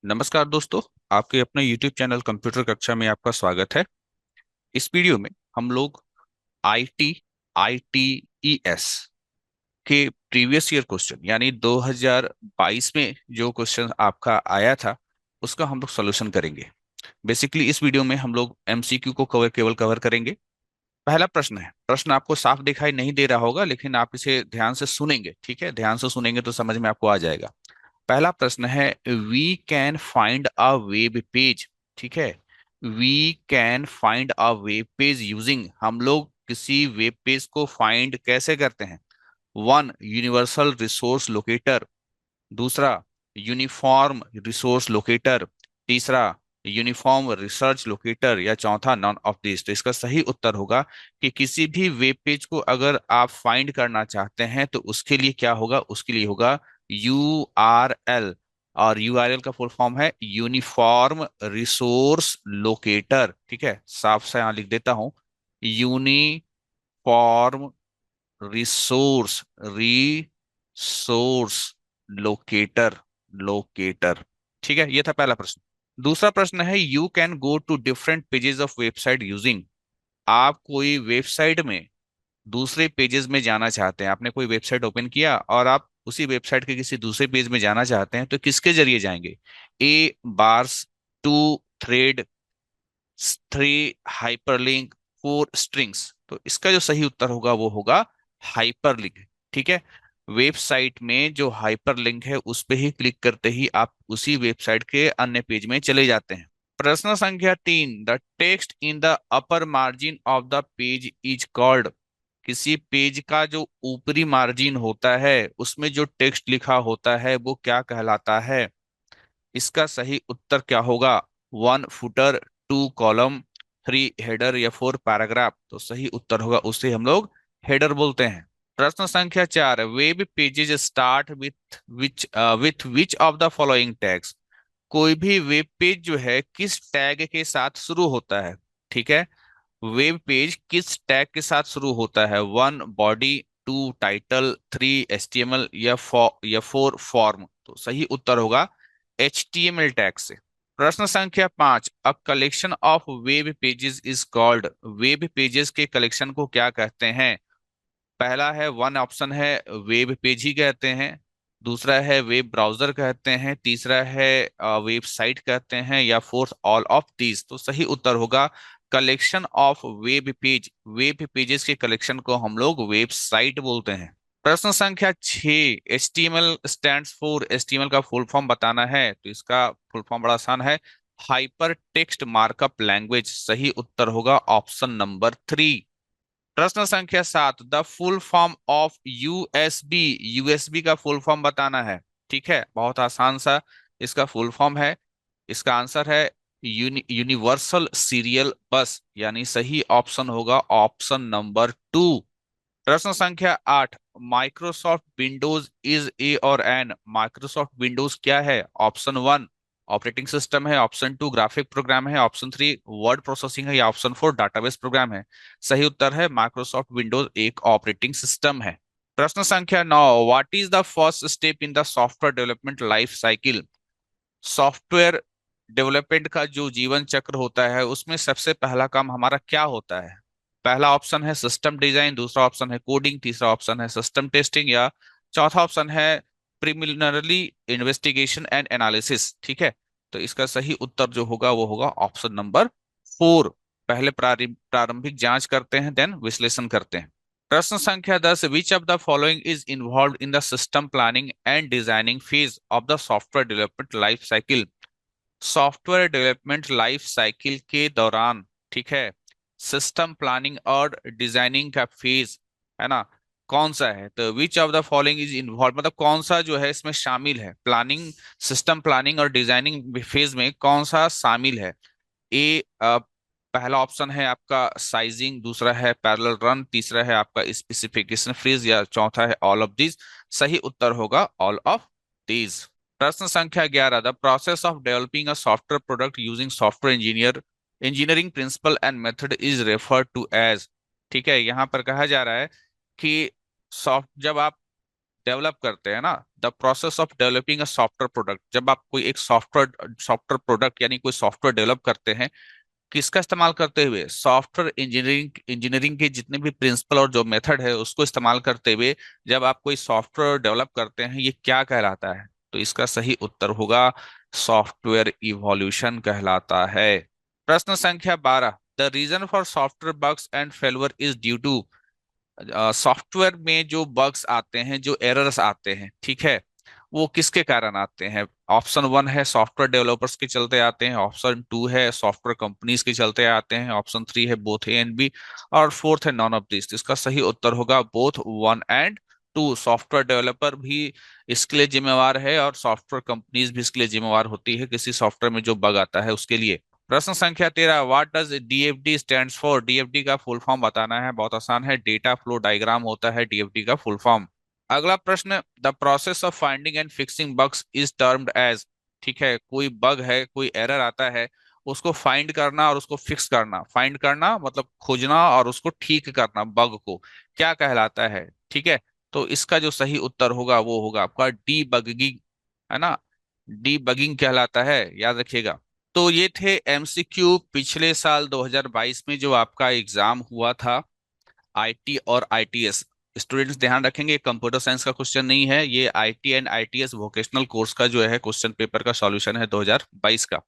नमस्कार दोस्तों। आपके अपने YouTube चैनल कंप्यूटर कक्षा में आपका स्वागत है। इस वीडियो में हम लोग आईटी आईटीईएस के प्रीवियस ईयर क्वेश्चन यानी 2022 में जो क्वेश्चन आपका आया था उसका हम लोग सॉल्यूशन करेंगे। बेसिकली इस वीडियो में हम लोग एमसीक्यू को केवल कवर करेंगे। पहला प्रश्न है, प्रश्न आपको साफ दिखाई नहीं दे रहा होगा लेकिन आप इसे ध्यान से सुनेंगे, ठीक है? ध्यान से सुनेंगे तो समझ में आपको आ जाएगा। पहला प्रश्न है, we can find a web page. ठीक है, we can find a web page using, हम लोग किसी वेब पेज को फाइंड कैसे करते हैं? One, universal resource locator. दूसरा, यूनिफॉर्म रिसोर्स लोकेटर। तीसरा, यूनिफॉर्म रिसर्च लोकेटर। या चौथा, नॉन ऑफ दिस। तो इसका सही उत्तर होगा कि किसी भी वेब पेज को अगर आप फाइंड करना चाहते हैं तो उसके लिए क्या होगा? उसके लिए होगा यूआरएल। और यूआरएल का फुल फॉर्म है यूनिफॉर्म रिसोर्स लोकेटर। ठीक है, साफ से यहां लिख देता हूं, uniform resource resource locator locator. ठीक है, ये था पहला प्रश्न। दूसरा प्रश्न है, you can go to different pages of website using, आप कोई वेबसाइट में दूसरे पेजेस में जाना चाहते हैं, आपने कोई वेबसाइट ओपन किया और आप उसी वेबसाइट के किसी दूसरे पेज में जाना चाहते हैं तो किसके जरिए जाएंगे? A bars, two thread, three hyperlink, four strings. तो इसका जो सही उत्तर होगा वो होगा हाइपरलिंक। ठीक है, वेबसाइट में जो हाइपरलिंक है उस पे ही क्लिक करते ही आप उसी वेबसाइट के अन्य पेज में चले जाते हैं। प्रश्न संख्या 3, the text in the upper margin of the page is called, किसी पेज का जो ऊपरी मार्जिन होता है उसमें जो टेक्स्ट लिखा होता है वो क्या कहलाता है? इसका सही उत्तर क्या होगा? One footer, two column, three header या फोर पैराग्राफ। तो सही उत्तर होगा, उसे हम लोग हेडर बोलते हैं। प्रश्न संख्या 4, web pages start with which of the following tags, कोई भी वेब पेज जो है किस टैग के साथ शुरू होता है? ठीक है, वेब पेज किस टैग के साथ शुरू होता है? One body, two title, three HTML या फोर फॉर्म। तो सही उत्तर होगा एचटीएमएल टैग से। प्रश्न संख्या 5, a collection of web pages is called, web pages के कलेक्शन को क्या कहते हैं? पहला है, वन ऑप्शन है वेब पेज ही कहते हैं, दूसरा है वेब ब्राउजर कहते हैं, तीसरा है वेबसाइट कहते हैं, या फोर्थ ऑल ऑफ दीज। तो सही उत्तर होगा collection of web page, web pages के कलेक्शन को हम लोग वेबसाइट बोलते हैं। प्रश्न संख्या 6, HTML स्टैंड्स फॉर, HTML का फुल फॉर्म बताना है तो इसका फुल फॉर्म बड़ा आसान है, हाइपर टेक्स्ट मार्कअप लैंग्वेज। सही उत्तर होगा ऑप्शन नंबर 3। प्रश्न संख्या 7, the full form of USB, USB का फुल फॉर्म बताना है। ठीक है, बहुत आसान सा इसका फुल फॉर्म है। इसका आंसर है यूनिवर्सल सीरियल बस, यानी सही ऑप्शन होगा ऑप्शन नंबर 2। प्रश्न संख्या 8, माइक्रोसॉफ्ट विंडोज इज ए और एन, माइक्रोसॉफ्ट विंडोज क्या है? ऑप्शन 1 ऑपरेटिंग सिस्टम है, ऑप्शन 2 ग्राफिक प्रोग्राम है, ऑप्शन 3 वर्ड प्रोसेसिंग है, या ऑप्शन 4 डाटाबेस प्रोग्राम है। सही उत्तर है माइक्रोसॉफ्ट विंडोज एक ऑपरेटिंग सिस्टम है। प्रश्न संख्या 9, what is the first step in the software development life cycle, software development का जो जीवन चक्र होता है उसमें सबसे पहला काम हमारा क्या होता है? पहला ऑप्शन है सिस्टम डिजाइन, दूसरा ऑप्शन है कोडिंग, तीसरा ऑप्शन है सिस्टम टेस्टिंग, या चौथा ऑप्शन है प्रिलिमिनरी इन्वेस्टिगेशन एंड एनालिसिस। ठीक है, तो इसका सही उत्तर जो होगा वो होगा ऑप्शन नंबर 4, पहले प्रारंभिक जांच करते हैं देन विश्लेषण करते हैं। प्रश्न संख्या 10, which of the following is involve in the system planning and designing phase of the software development life cycle, software development life cycle के दौरान, ठीक है, सिस्टम प्लानिंग और डिजाइनिंग का फेज है ना, कौन सा है? तो which of the following is involve, मतलब कौन सा जो है इसमें शामिल है, प्लानिंग, सिस्टम प्लानिंग और डिजाइनिंग फेज में कौन सा शामिल है? ए पहला ऑप्शन है आपका साइजिंग, दूसरा है पैरेलल रन, तीसरा है आपका स्पेसिफिकेशन फ्रीज, या चौथा है ऑल ऑफ दीज। सही उत्तर होगा ऑल ऑफ दीज। प्रश्न संख्या 11, the process of developing a software product using software engineering principle and method is referred to as. ठीक है, यहाँ पर कहा जा रहा है कि सॉफ्ट जब आप डेवलप करते हैं ना, the process of developing a software product, जब आप कोई एक सॉफ्टवेयर प्रोडक्ट यानी कोई सॉफ्टवेयर डेवलप करते हैं, किसका इस्तेमाल करते हुए, सॉफ्टवेयर इंजीनियरिंग इंजीनियरिंग के जितने भी प्रिंसिपल और जो मेथड है उसको इस्तेमाल करते हुए जब आप कोई सॉफ्टवेयर डेवलप करते हैं, ये क्या कहलाता है? तो इसका सही उत्तर होगा सॉफ्टवेयर इवोल्यूशन कहलाता है। प्रश्न संख्या 12, the reason for software bugs and failure is due to, software में जो बग्स आते हैं, जो एरर्स आते हैं, ठीक है, वो किसके कारण आते हैं? ऑप्शन वन है सॉफ्टवेयर डेवलपर्स के चलते आते हैं, ऑप्शन टू है सॉफ्टवेयर कंपनीज के चलते आते हैं, ऑप्शन थ्री है बोथ ए एंड बी, और फोर्थ है नॉन ऑफ दिस। इसका सही उत्तर होगा both one and two. Software developer भी इसके लिए जिम्मेवार है और सॉफ्टवेयर कंपनीज भी इसके लिए जिम्मेवार होती है किसी सॉफ्टवेयर में जो बग आता है उसके लिए। प्रश्न संख्या 13, what does DFD stands for? DFD का फुल फॉर्म बताना है, बहुत आसान है, डेटा फ्लो डायग्राम होता है डीएफडी का फुल फॉर्म। अगला प्रश्न, the process of finding and fixing bugs is termed as, ठीक है, कोई बग है, कोई एरर आता है, उसको फाइंड करना और उसको फिक्स करना, फाइंड करना मतलब खोजना और उसको ठीक करना, बग को क्या कहलाता है? ठीक है, तो इसका जो सही उत्तर होगा वो होगा आपका डीबगिंग, है ना, डीबगिंग कहलाता है, याद रखिएगा। तो ये थे एमसीक्यू पिछले साल 2022 में जो आपका एग्जाम हुआ था, आईटी और आईटीएस। स्टूडेंट्स ध्यान रखेंगे, कंप्यूटर साइंस का क्वेश्चन नहीं है, ये IT and ITS vocational course का जो है क्वेश्चन पेपर का सॉल्यूशन है 2022 का।